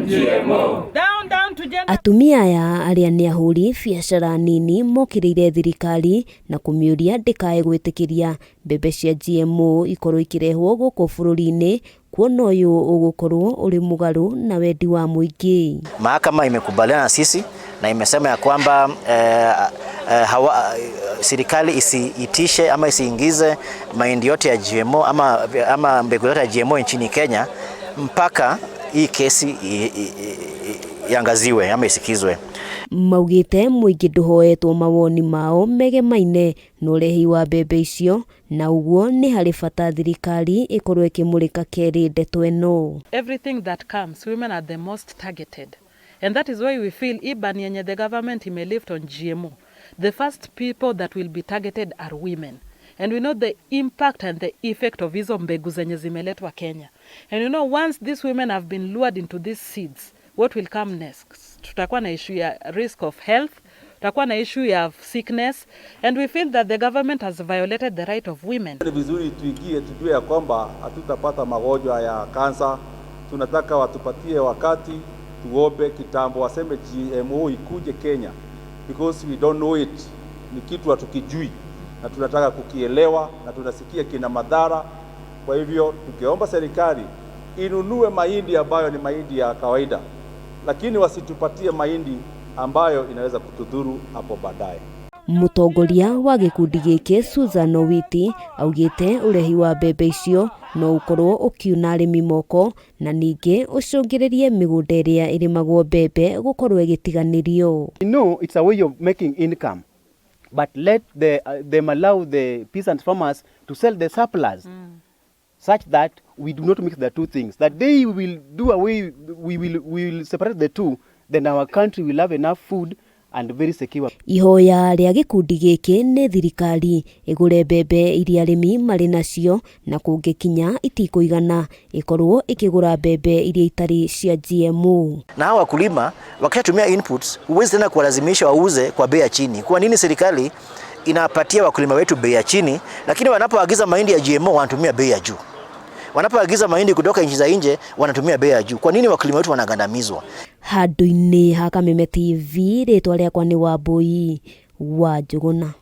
on GMO. Down to gender. Atumia aya aria ni ahuri biacara nini mokiriire thirikari na kumiuria ndikae gwitikiria mbembe cia GMO ikorwo ikirehwo guku bururi-ini kuona uyu ugukorwo uri mugaru na wendi wa muingi. Mahakama imekubaliana na sisi na imesema ya kwamba serikali isiitishe ama isiingize mahindi yote ya GMO ama mbegu yote ya GMO nchini Kenya mpaka hii kesi yangaziwe ama isikizwe. Maugite muingi nduhoetwo mawoni mao megemaine na urehi wa mbembe icio na uguo ni hari bata thirikari ikorwo ikimurika keri ndeto eno. Everything that comes, women are the most targeted. And that is why we feel even yenye the government may lift on GMO, the first people that will be targeted are women. And we know the impact and the effect of hizo mbegu zenye zimeletwa Kenya. And you know, once these women have been lured into these seeds, what will come next? Tutakuwa na issue ya risk of health, tutakuwa na issue ya sickness, and we feel that the government has violated the right of women. Ni vizuri tuingie tujue ya kwamba hatutapata magonjwa ya kansa. Tunataka watupatie wakati tuombe kitambo waseme GMO ikuje Kenya, because we don't know it. Ni kitu hatukijui na tunataka kukielewa na tunasikia kina madhara. Kwa hivyo tukiomba serikali inunue mahindi ambayo ni mahindi ya kawaida, lakini wasitupatie mahindi ambayo inaweza kutudhuru hapo baadaye. Mutongoria wa gikundi giki Susan Owiti augite urehi wa mbembe icio no ukorwo ukiuna arimi moko na ningi ucungiririe migunda iria irimagwo mbembe gukorwo igitiganirio. You know, it's a way of making income, but let them allow the peasant farmers to sell the surplus such that we do not mix the two things. That they will do away, we will separate the two, then our country will have enough food and very secure. Ihoya ria gikundi giki ni thirikari igure mbembe iria arimi mari nacio na kungikinya itikuigana ikorwo ikigura mbembe iria itari cia GMO. Na hawa wakulima wakishatumia inputs huwezi tena kuwalazimisha wauze kwa bei ya chini. Kwa nini serikali inapatia wakulima wetu bei ya chini, lakini wanapoagiza mahindi ya GMO wanatumia bei ya juu? Wanapoagiza mahindi kutoka nchi za nje wanatumia bei ya juu. Kwa nini wakulima wetu wanagandamizwa? Handu-ini ha Kameme TV ritwa riakwa ni Wambui wa Njuguna.